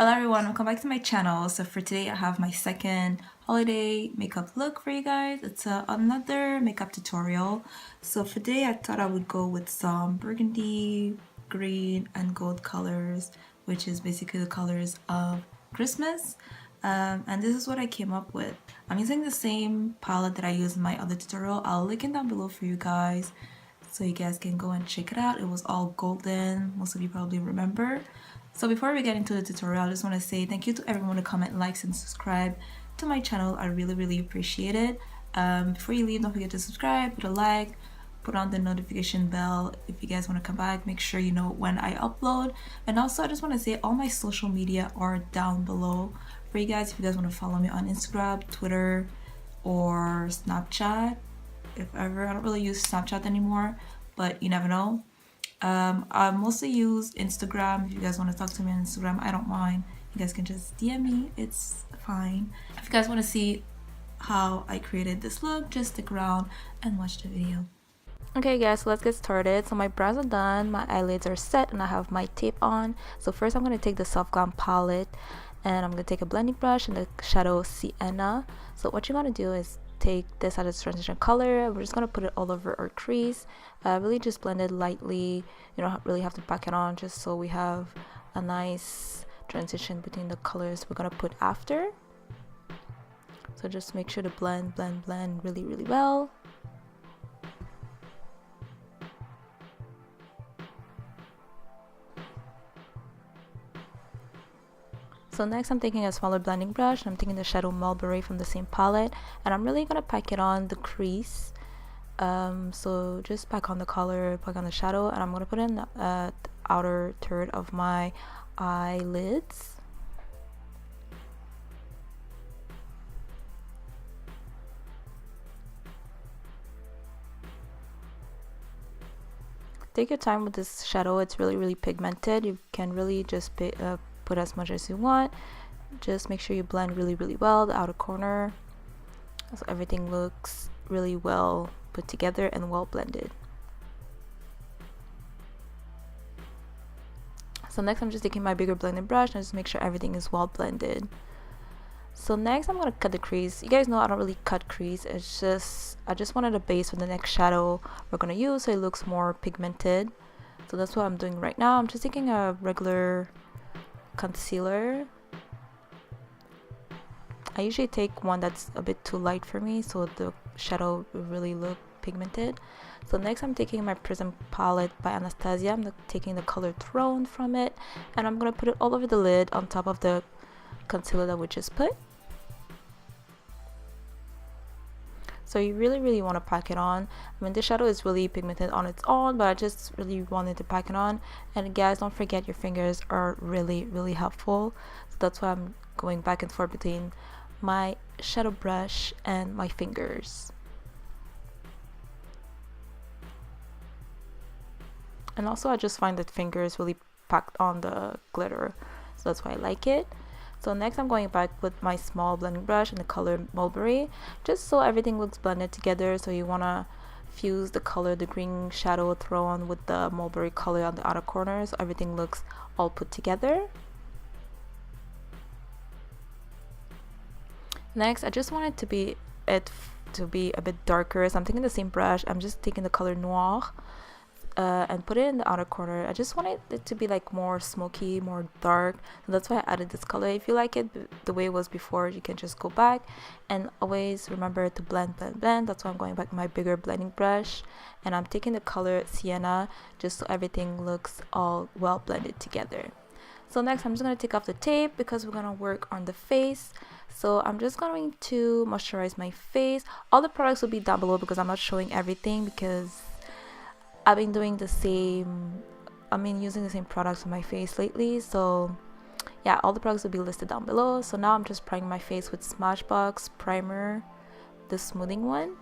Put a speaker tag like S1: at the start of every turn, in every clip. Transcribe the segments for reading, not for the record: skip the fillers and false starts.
S1: Hello everyone, welcome back to my channel. So for today I have my second holiday makeup look for you guys. It's another makeup tutorial. So for today I thought I would go with some burgundy, green and gold colors, which is basically the colors of Christmas. And this is what I came up with. I'm using the same palette that I used in my other tutorial. I'll link it down below for you guys so you guys can go and check it out. It was all golden, most of you probably remember. So before we get into the tutorial, I just want to say thank you to everyone who comment, likes, and subscribe to my channel. I really appreciate it. Before you leave, don't forget to subscribe, put a like, put on the notification bell if you guys want to come back. Make sure you know when I upload. And also, I just want to say all my social media are down below for you guys. If you guys want to follow me on Instagram, Twitter, or Snapchat. If ever, I don't really use Snapchat anymore, but you never know. I mostly use Instagram. If you guys want to talk to me on Instagram, I don't mind. You guys can just DM me, it's fine. If you guys want to see how I created this look, just stick around and watch the video. Okay guys, so let's get started. So my brows are done, my eyelids are set, and I have my tape on. So first I'm going to take the Soft Glam palette and I'm going to take a blending brush and the shadow Sienna. So what you're going to do is take this as a transition color. We're just going to put it all over our crease. Really just blend it lightly. You don't really have to pack it on, just so we have a nice transition between the colors we're going to put after. So just make sure to blend really well. So next I'm taking a smaller blending brush and I'm taking the shadow Mulberry from the same palette, and I'm really going to pack it on the crease. So just pack on the color, pack on the shadow, and I'm going to put in the outer third of my eyelids. Take your time with this shadow. It's really pigmented. You can really just put as much as you want. Just make sure you blend really well the outer corner so everything looks really well put together and well blended. So next I'm just taking my bigger blending brush and just make sure everything is well blended. So next I'm going to cut the crease. You guys know I don't really cut crease. It's just I just wanted a base for the next shadow we're going to use so it looks more pigmented. So that's what I'm doing right now. I'm just taking a regular concealer. I usually take one that's a bit too light for me so the shadow will really look pigmented. So next I'm taking my Prism palette by Anastasia. I'm taking the color Throne from it and I'm going to put it all over the lid on top of the concealer that we just put. So you really want to pack it on. I mean, this shadow is really pigmented on its own, but I just really wanted to pack it on. And guys, don't forget your fingers are really helpful. So that's why I'm going back and forth between my shadow brush and my fingers. And also I just find that fingers really packed on the glitter, so that's why I like it. So next I'm going back with my small blending brush and the color Mulberry, just so everything looks blended together. So you want to fuse the color, the green shadow Throne with the Mulberry color on the outer corner, so everything looks all put together. Next I just want it to be a bit darker, so I'm taking the same brush. I'm just taking the color Noir and put it in the outer corner. I just wanted it to be like more smoky, more dark, so that's why I added this color. If you like it the way it was before, you can just go back, and always remember to blend. That's why I'm going back with my bigger blending brush and I'm taking the color Sienna just so everything looks all well blended together. So next I'm just going to take off the tape because we're going to work on the face. So I'm just going to moisturize my face. All the products will be down below because I'm not showing everything because I've been doing the same, using the same products on my face lately. So yeah, all the products will be listed down below. So now I'm just priming my face with SmashBox primer, the smoothing one.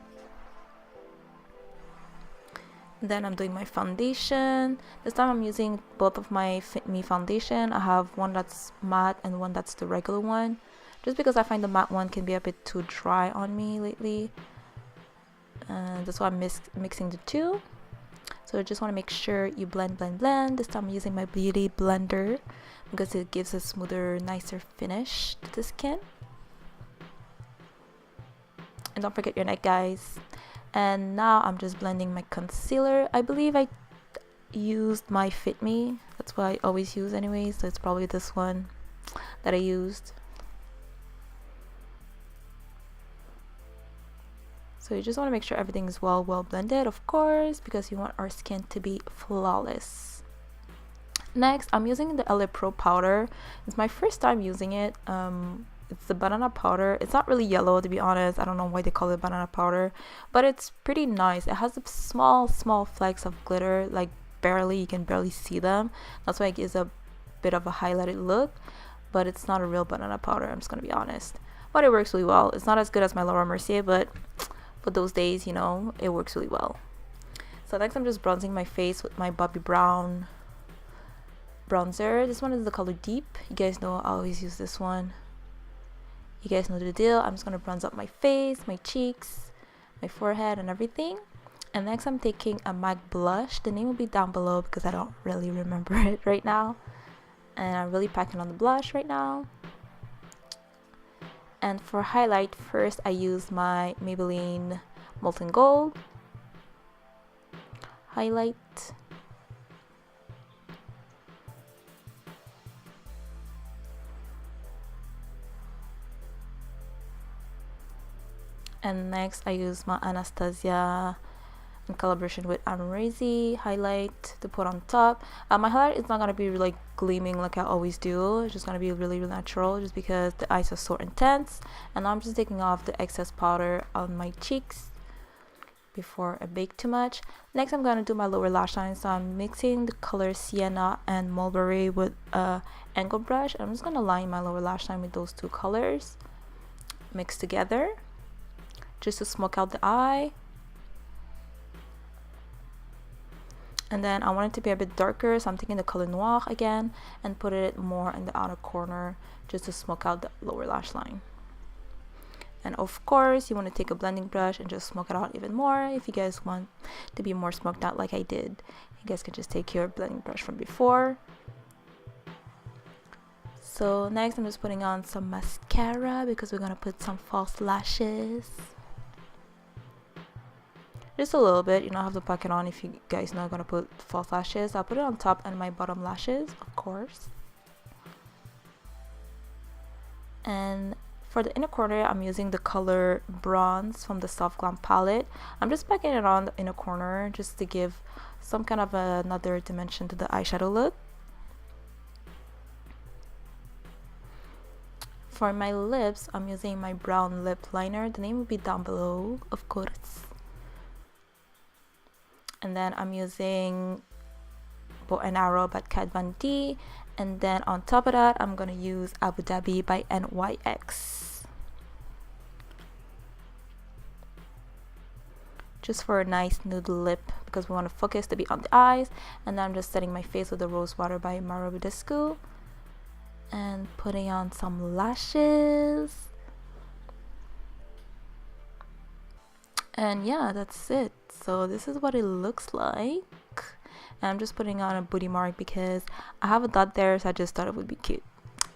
S1: Then I'm doing my foundation. This time I'm using both of my Fit Me foundation. I have one that's matte and one that's the regular one, just because I find the matte one can be a bit too dry on me lately, and that's why I'm mixing the two. So I just want to make sure you blend. This time I'm using my beauty blender because it gives a smoother, nicer finish to the skin. And don't forget your neck, guys. And now I'm just blending my concealer. I believe I used my Fit Me. That's what I always use anyway, so it's probably this one that I used. So you just want to make sure everything is well blended, of course, because you want our skin to be flawless. Next, I'm using the LA Pro powder. It's my first time using it. It's the banana powder. It's not really yellow, to be honest. I don't know why they call it banana powder, but it's pretty nice. It has a small flecks of glitter, like you can barely see them. That's why it gives a bit of a highlighted look, but it's not a real banana powder, I'm just gonna be honest. But it works really well. It's not as good as my Laura Mercier, but for those days, you know, it works really well. So next I'm just bronzing my face with my Bobbi Brown bronzer. This one is the color Deep. You guys know I always use this one. You guys know the deal. I'm just gonna bronze up my face, my cheeks, my forehead, and everything. And next I'm taking a MAC blush. The name will be down below because I don't really remember it right now. And I'm really packing on the blush right now. And for highlight, first I use my Maybelline Molten Gold highlight. And next I use my Anastasia in collaboration with Amazing highlight to put on top. My highlight is not gonna be like gleaming like I always do. It's just gonna be really natural, just because the eyes are so intense. And I'm just taking off the excess powder on my cheeks before I bake too much. Next I'm gonna do my lower lash line. So I'm mixing the color Sienna and Mulberry with a angle brush. I'm just gonna line my lower lash line with those two colors mixed together, just to smoke out the eye. And then I want it to be a bit darker, so I'm taking the color Noir again and put it more in the outer corner just to smoke out the lower lash line. And of course, you want to take a blending brush and just smoke it out even more. If you guys want to be more smoked out like I did, you guys can just take your blending brush from before. So next I'm just putting on some mascara because we're going to put some false lashes. Just a little bit, you don't have to pack it on if you guys not gonna put false lashes. I'll put it on top and my bottom lashes, of course. And for the inner corner, I'm using the color Bronze from the Soft Glam palette. I'm just packing it on the inner corner just to give some kind of another dimension to the eyeshadow look. For my lips, I'm using my brown lip liner. The name will be down below, of course. And then I'm using Bow and Arrow by Kat Von D. And then on top of that, I'm gonna use Abu Dhabi by NYX. Just for a nice nude lip, because we want to focus to be on the eyes. And then I'm just setting my face with the Rose Water by Mara Badescu. And putting on some lashes. And yeah, that's it. So this is what it looks like. And I'm just putting on a booty mark because I have a dot there, so I just thought it would be cute.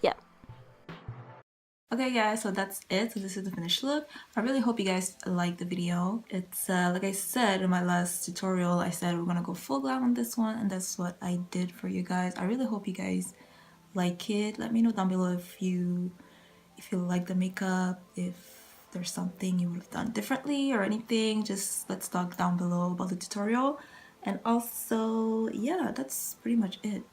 S1: Yeah. Okay guys, so that's it. So this is the finished look. I really hope you guys liked the video. It's like I said in my last tutorial, I said we're gonna go full glam on this one, and that's what I did for you guys. I really hope you guys like it. Let me know down below if you like the makeup, if there's something you would have done differently or anything. Just let's talk down below about the tutorial. And also, yeah, that's pretty much it.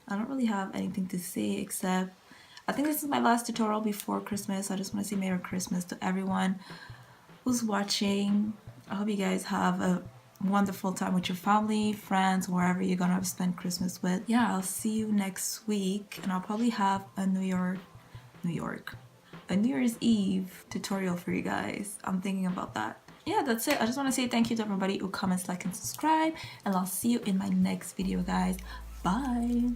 S1: I don't really have anything to say except I think this is my last tutorial before Christmas. I just want to say Merry Christmas to everyone who's watching. I hope you guys have a wonderful time with your family, friends, wherever you're gonna spend Christmas with. Yeah, I'll see you next week, and I'll probably have a New Year's Eve tutorial for you guys. I'm thinking about that. Yeah, that's it. I just want to say thank you to everybody who comments, like, and subscribe, and I'll see you in my next video, guys. Bye.